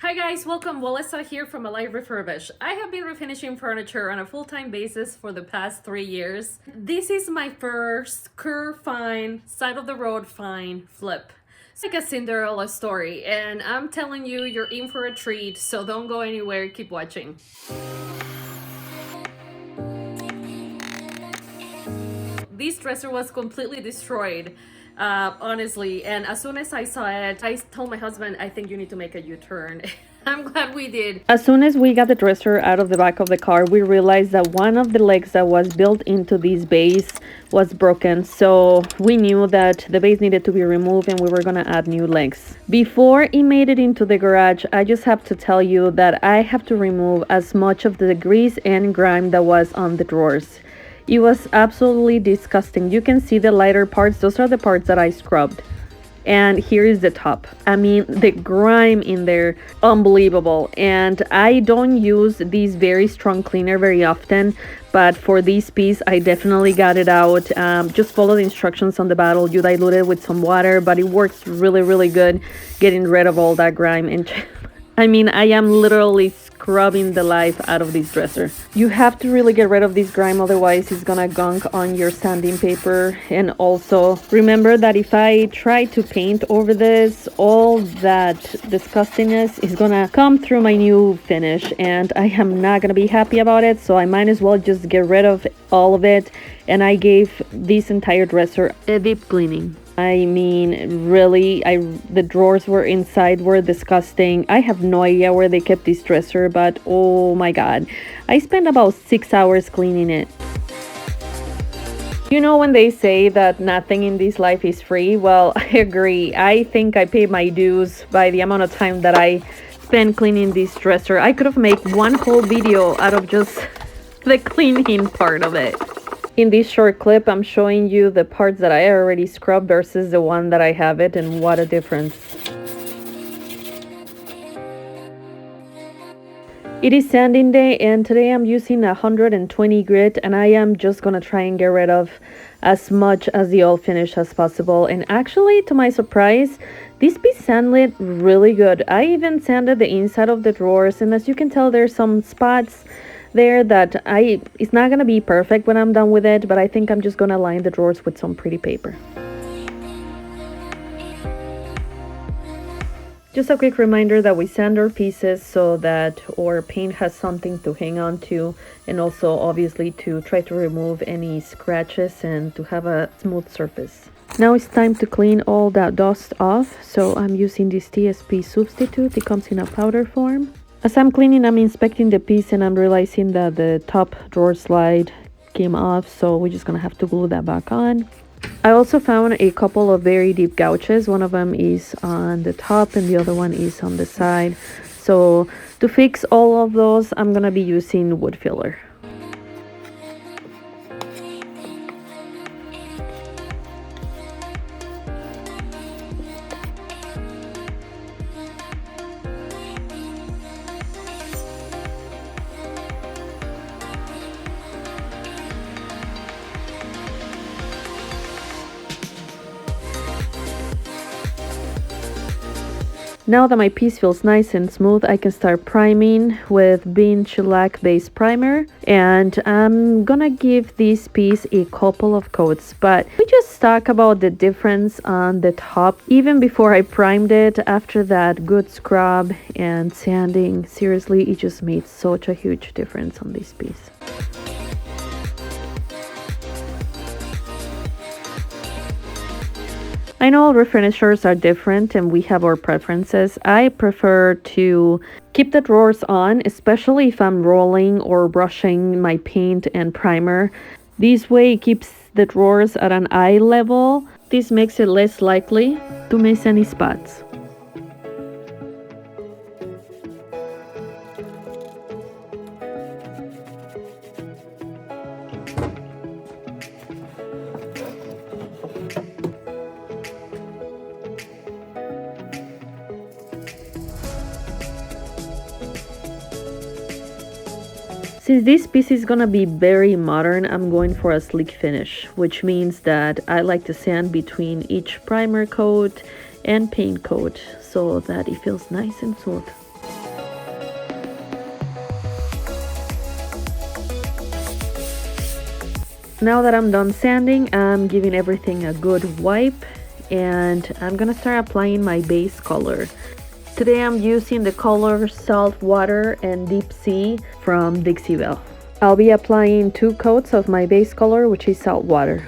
Hi guys, welcome. Melissa here from Alive Refurbish. I have been refinishing furniture on a full-time basis for the past 3 years. This is my first curve fine, side of the road fine flip. It's like a Cinderella story, and I'm telling you, you're in for a treat, so don't go anywhere, keep watching. This dresser was completely destroyed, honestly, and as soon as I saw it, I told my husband, I think you need to make a U-turn. I'm glad we did. As soon as we got the dresser out of the back of the car, we realized that one of the legs that was built into this base was broken. So we knew that the base needed to be removed and we were going to add new legs. Before it made it into the garage, I just have to tell you that I have to remove as much of the grease and grime that was on the drawers. It was absolutely disgusting. You can see the lighter parts. Those are the parts that I scrubbed. And here is the top. I mean, the grime in there, unbelievable. And I don't use this very strong cleaner very often, but for this piece, I definitely got it out. Just follow the instructions on the bottle. You dilute it with some water, but it works really, really good getting rid of all that grime. And I mean, I am literally scrubbing the life out of this dresser. You have to really get rid of this grime, otherwise it's gonna gunk on your sanding paper. And also remember that if I try to paint over this, all that disgustingness is gonna come through my new finish, and I am not gonna be happy about it. So I might as well just get rid of all of it, and I gave this entire dresser a deep cleaning. I mean, really, the drawers were inside were disgusting. I have no idea where they kept this dresser, but oh my god. I spent about 6 hours cleaning it. You know when they say that nothing in this life is free? Well, I agree. I think I paid my dues by the amount of time that I spent cleaning this dresser. I could have made one whole video out of just the cleaning part of it. In this short clip, I'm showing you the parts that I already scrubbed versus the one that I haven't, and what a difference. It is sanding day, and today I'm using 120 grit, and I am just gonna try and get rid of as much as the oil finish as possible. And actually, to my surprise, this piece sanded really good. I even sanded the inside of the drawers, and as you can tell, there's some spots there that it's not gonna be perfect when I'm done with it, but I think I'm just gonna line the drawers with some pretty paper. Just a quick reminder that we sand our pieces so that our paint has something to hang on to, and also obviously to try to remove any scratches and to have a smooth surface. Now it's time to clean all that dust off, so I'm using this TSP substitute. It comes in a powder form. As I'm cleaning, I'm inspecting the piece and I'm realizing that the top drawer slide came off, so we're just gonna have to glue that back on. I also found a couple of very deep gouges. One of them is on the top and the other one is on the side. So to fix all of those, I'm gonna be using wood filler. Now that my piece feels nice and smooth, I can start priming with Bean Shellac Base Primer. And I'm gonna give this piece a couple of coats, but we just talk about the difference on the top. Even before I primed it, after that good scrub and sanding, seriously, it just made such a huge difference on this piece. I know all refinishers are different and we have our preferences. I prefer to keep the drawers on, especially if I'm rolling or brushing my paint and primer. This way it keeps the drawers at an eye level. This makes it less likely to miss any spots. Since this piece is gonna be very modern, I'm going for a sleek finish, which means that I like to sand between each primer coat and paint coat so that it feels nice and smooth. Now that I'm done sanding, I'm giving everything a good wipe and I'm gonna start applying my base color. Today I'm using the color Salt Water and Deep Sea from Dixie Belle. I'll be applying 2 coats of my base color, which is Salt Water.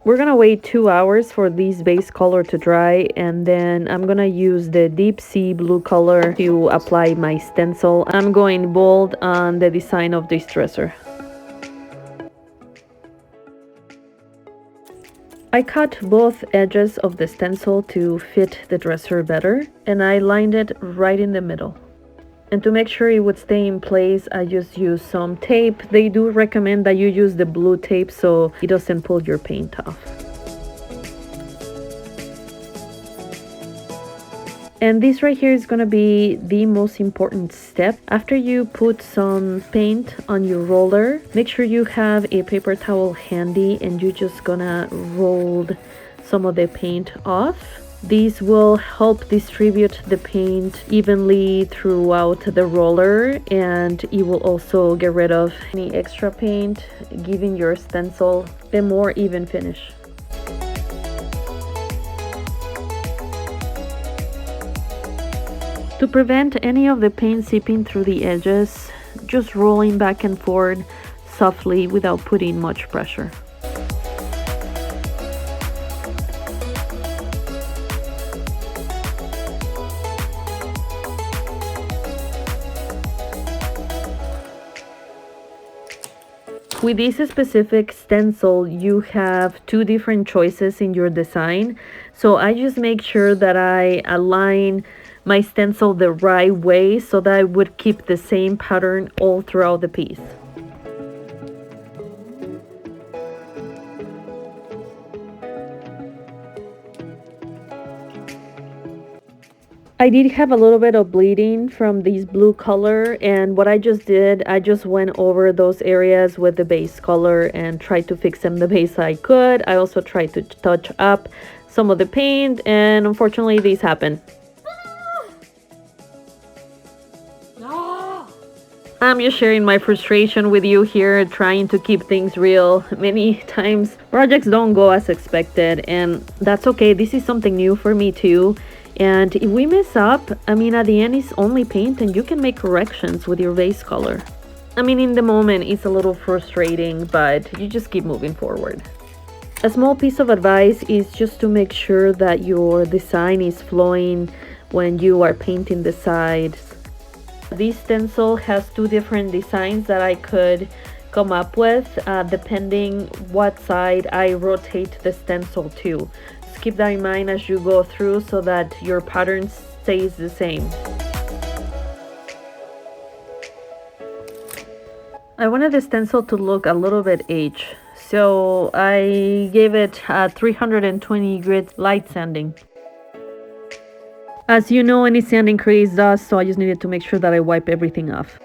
We're gonna wait 2 hours for this base color to dry, and then I'm gonna use the Deep Sea blue color to apply my stencil. I'm going bold on the design of this dresser. I cut both edges of the stencil to fit the dresser better, and I lined it right in the middle. And to make sure it would stay in place, I just used some tape. They do recommend that you use the blue tape so it doesn't pull your paint off. And this right here is gonna be the most important step. After you put some paint on your roller, make sure you have a paper towel handy and you're just gonna roll some of the paint off. These will help distribute the paint evenly throughout the roller, and it will also get rid of any extra paint, giving your stencil a more even finish. To prevent any of the paint seeping through the edges, just rolling back and forth softly without putting much pressure. With this specific stencil, you have 2 different choices in your design. So I just make sure that I align my stencil the right way so that I would keep the same pattern all throughout the piece. I did have a little bit of bleeding from this blue color, and what I just did, I just went over those areas with the base color and tried to fix them the best I could. I also tried to touch up some of the paint, and unfortunately this happened. I'm just sharing my frustration with you here, trying to keep things real. Many times projects don't go as expected, and that's okay. This is something new for me too. And if we mess up, I mean, at the end it's only paint and you can make corrections with your base color. I mean, in the moment it's a little frustrating, but you just keep moving forward. A small piece of advice is just to make sure that your design is flowing when you are painting the sides. This stencil has 2 different designs that I could come up with depending what side I rotate the stencil to. Just keep that in mind as you go through so that your pattern stays the same. I wanted the stencil to look a little bit aged, so I gave it a 320 grit light sanding. As you know, any sanding creates dust, so I just needed to make sure that I wipe everything off.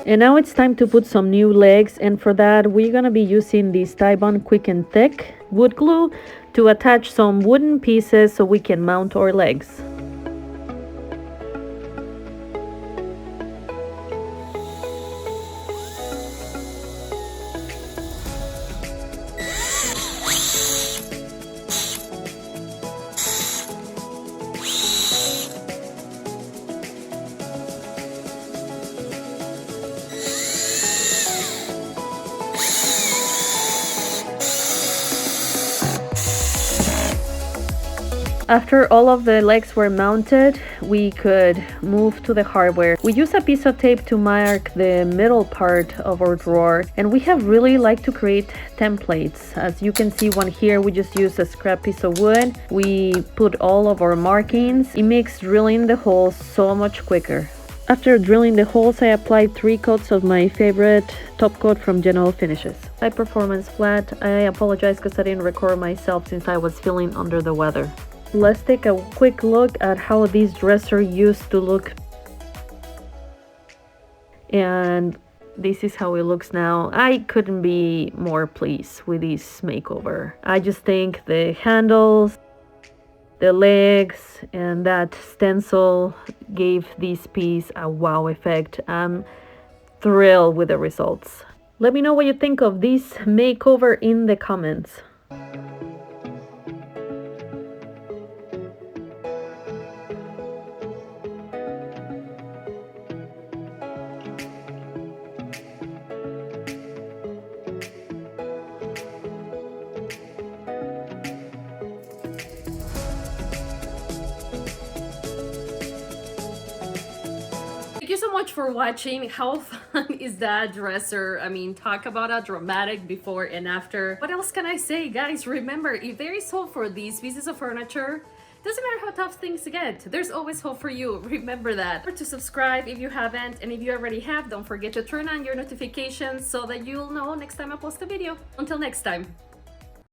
And now it's time to put some new legs, and for that we're gonna be using this Tybond Quick and Thick wood glue to attach some wooden pieces so we can mount our legs. After all of the legs were mounted, we could move to the hardware. We use a piece of tape to mark the middle part of our drawer, and we have really liked to create templates. As you can see one here, we just use a scrap piece of wood. We put all of our markings. It makes drilling the holes so much quicker. After drilling the holes, I applied 3 coats of my favorite top coat from General Finishes. High Performance Flat. I apologize because I didn't record myself since I was feeling under the weather. Let's take a quick look at how this dresser used to look. And this is how it looks now. I couldn't be more pleased with this makeover. I just think the handles, the legs, and that stencil gave this piece a wow effect. I'm thrilled with the results. Let me know what you think of this makeover in the comments. Thank you so much for watching. How fun is that dresser? I mean, talk about a dramatic before and after. What else can I say, guys? Remember, if there is hope for these pieces of furniture, doesn't matter how tough things get, there's always hope for you. Remember that. Remember to subscribe if you haven't, and if you already have, don't forget to turn on your notifications so that you'll know next time I post a video. Until next time.